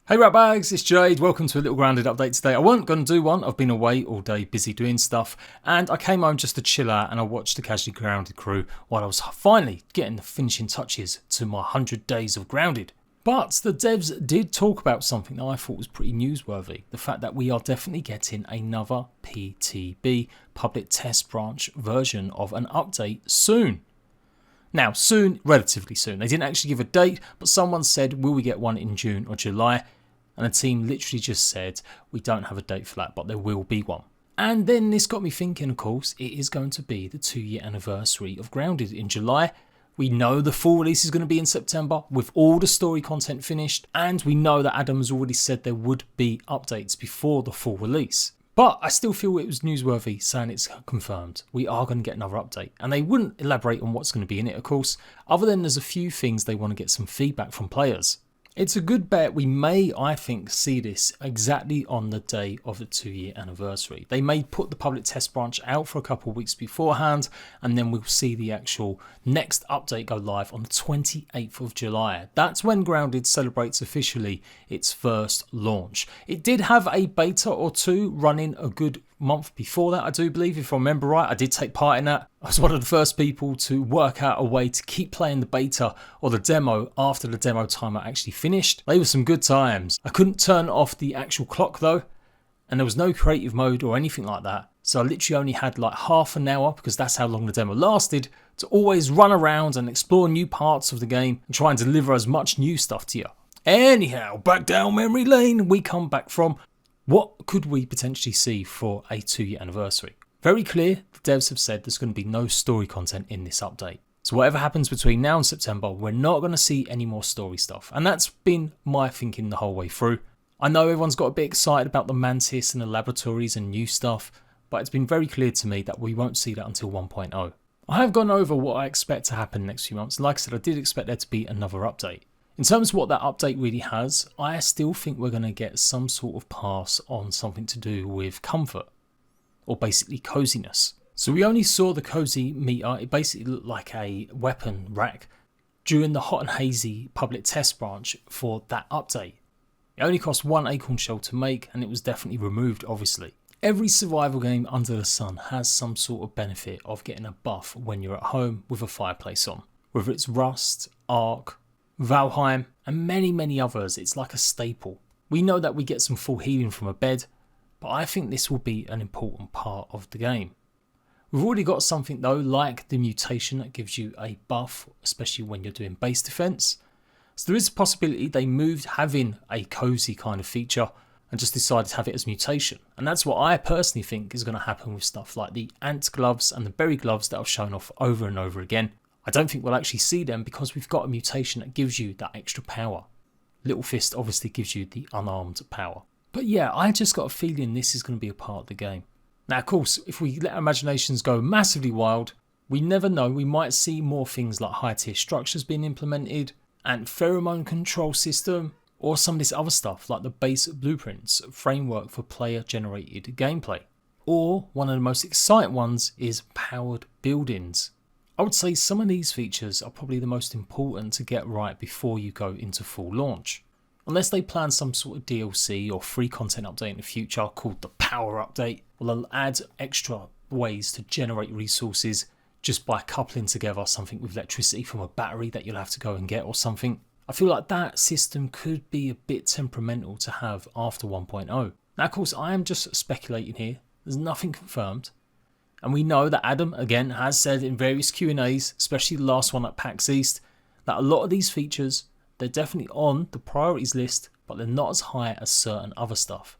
Hey ratbags, it's Jade, welcome to a little grounded update today. I wasn't going to do one, I've been away all day busy doing stuff, and I came home just to chill out and I watched the Casually Grounded crew while I was finally getting the finishing touches to my 100 days of Grounded. But the devs did talk about something that I thought was pretty newsworthy, the fact that we are definitely getting another PTB, public test branch version of an update soon. Now soon, relatively soon, they didn't actually give a date, but someone said will we get one in June or July? And the team literally just said, we don't have a date for that, but there will be one. And then this got me thinking, of course, it is going to be the 2-year anniversary of Grounded in July. We know the full release is going to be in September with all the story content finished. And we know that Adam has already said there would be updates before the full release. But I still feel it was newsworthy saying it's confirmed. We are going to get another update. And they wouldn't elaborate on what's going to be in it, of course, other than there's a few things they want to get some feedback from players. It's a good bet we may, I think, see this exactly on the day of the 2-year anniversary. They may put the public test branch out for a couple of weeks beforehand, and then we'll see the actual next update go live on the 28th of July. That's when Grounded celebrates officially its first launch. It did have a beta or two running a good month before that, I do believe, if I remember right. I did take part in that. I was one of the first people to work out a way to keep playing the beta or the demo after the demo timer actually finished. They were some good times. I couldn't turn off the actual clock though, and there was no creative mode or anything like that. So I literally only had like half an hour, because that's how long the demo lasted, to always run around and explore new parts of the game and try and deliver as much new stuff to you. Anyhow, back down memory lane we come back from. What could we potentially see for a 2-year anniversary? Very clear, the devs have said there's going to be no story content in this update. So whatever happens between now and September, we're not going to see any more story stuff. And that's been my thinking the whole way through. I know everyone's got a bit excited about the Mantis and the laboratories and new stuff, but it's been very clear to me that we won't see that until 1.0. I have gone over what I expect to happen next few months. And like I said, I did expect there to be another update. In terms of what that update really has, I still think we're going to get some sort of pass on something to do with comfort, or basically coziness. So we only saw the cozy meter, it basically looked like a weapon rack, during the hot and hazy public test branch for that update. It only cost 1 acorn shell to make, and it was definitely removed obviously. Every survival game under the sun has some sort of benefit of getting a buff when you're at home with a fireplace on. Whether it's Rust, Ark, Valheim and many others, it's like a staple. We know that we get some full healing from a bed, but I think this will be an important part of the game. We've already got something though, like the mutation that gives you a buff, especially when you're doing base defense. So there is a possibility they moved having a cozy kind of feature and just decided to have it as mutation. And that's what I personally think is going to happen with stuff like the ant gloves and the berry gloves that I've shown off over and over again. I don't think we'll actually see them because we've got a mutation that gives you that extra power. Little Fist obviously gives you the unarmed power. But yeah, I just got a feeling this is going to be a part of the game. Now of course, if we let our imaginations go massively wild, we never know, we might see more things like high tier structures being implemented, and pheromone control system, or some of this other stuff like the base blueprints framework for player generated gameplay. Or one of the most exciting ones is powered buildings. I would say some of these features are probably the most important to get right before you go into full launch. Unless they plan some sort of DLC or free content update in the future called the Power Update, or they'll add extra ways to generate resources just by coupling together something with electricity from a battery that you'll have to go and get or something. I feel like that system could be a bit temperamental to have after 1.0. Now of course I am just speculating here, there's nothing confirmed. And we know that Adam, again, has said in various Q&As, especially the last one at PAX East, that a lot of these features, they're definitely on the priorities list, but they're not as high as certain other stuff.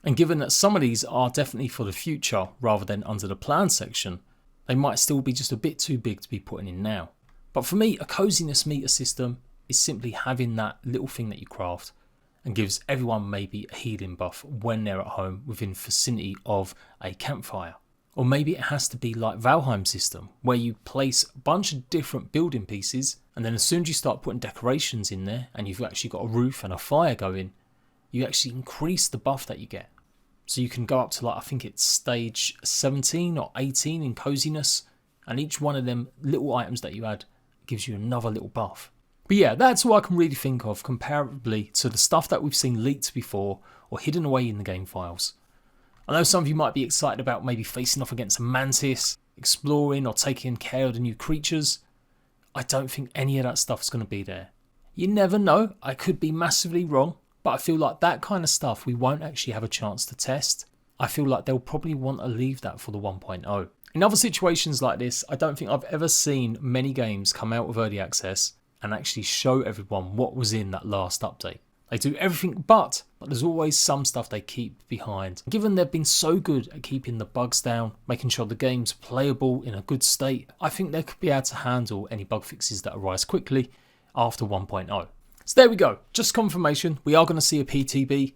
And given that some of these are definitely for the future rather than under the plan section, they might still be just a bit too big to be putting in now. But for me, a coziness meter system is simply having that little thing that you craft and gives everyone maybe a healing buff when they're at home within vicinity of a campfire. Or maybe it has to be like Valheim system, where you place a bunch of different building pieces, and then as soon as you start putting decorations in there, and you've actually got a roof and a fire going, you actually increase the buff that you get. So you can go up to like, I think it's stage 17 or 18 in coziness, and each one of them little items that you add gives you another little buff. But yeah, that's all I can really think of comparably to the stuff that we've seen leaked before or hidden away in the game files. I know some of you might be excited about maybe facing off against a mantis, exploring or taking care of the new creatures. I don't think any of that stuff's going to be there. You never know, I could be massively wrong, but I feel like that kind of stuff we won't actually have a chance to test. I feel like they'll probably want to leave that for the 1.0. In other situations like this, I don't think I've ever seen many games come out of early access and actually show everyone what was in that last update. They do everything but there's always some stuff they keep behind. Given they've been so good at keeping the bugs down, making sure the game's playable in a good state, I think they could be able to handle any bug fixes that arise quickly after 1.0. So there we go, just confirmation, we are going to see a PTB.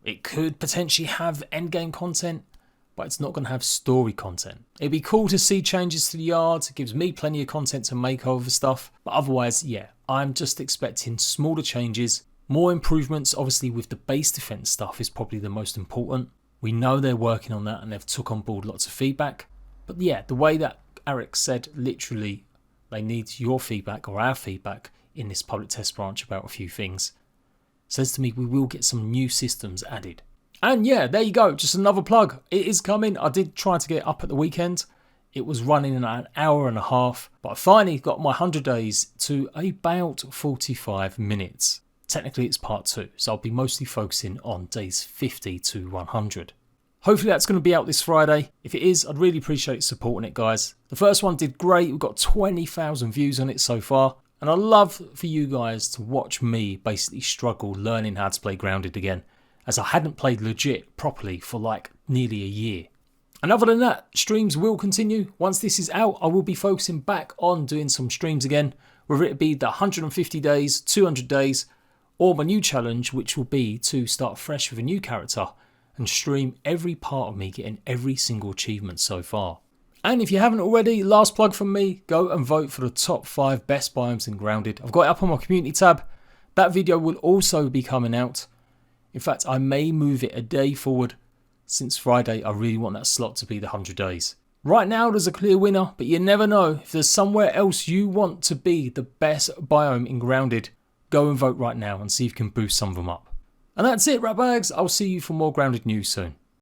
It could potentially have endgame content, but it's not going to have story content. It'd be cool to see changes to the yards, it gives me plenty of content to make over stuff, but otherwise, yeah, I'm just expecting smaller changes, more improvements. Obviously with the base defense stuff is probably the most important. We know they're working on that and they've took on board lots of feedback. But yeah, the way that Eric said, literally, they need your feedback or our feedback in this public test branch about a few things, says to me we will get some new systems added. And yeah, there you go, just another plug. It is coming. I did try to get it up at the weekend. It was running in an hour and a half, but I finally got my 100 days to about 45 minutes. Technically it's part 2, so I'll be mostly focusing on days 50 to 100. Hopefully that's going to be out this Friday. If it is, I'd really appreciate supporting it, guys. The first one did great. We've got 20,000 views on it so far. And I'd love for you guys to watch me basically struggle learning how to play Grounded again, as I hadn't played legit properly for like nearly a year. And other than that, streams will continue. Once this is out, I will be focusing back on doing some streams again, whether it be the 150 days, 200 days, or my new challenge, which will be to start fresh with a new character and stream every part of me getting every single achievement so far. And if you haven't already, last plug from me, go and vote for the top 5 best biomes in Grounded. I've got it up on my community tab. That video will also be coming out. In fact, I may move it a day forward. Since Friday, I really want that slot to be the 100 days. Right now, there's a clear winner, but you never know. If there's somewhere else you want to be the best biome in Grounded, go and vote right now and see if you can boost some of them up. And that's it, rat bags. I'll see you for more Grounded news soon.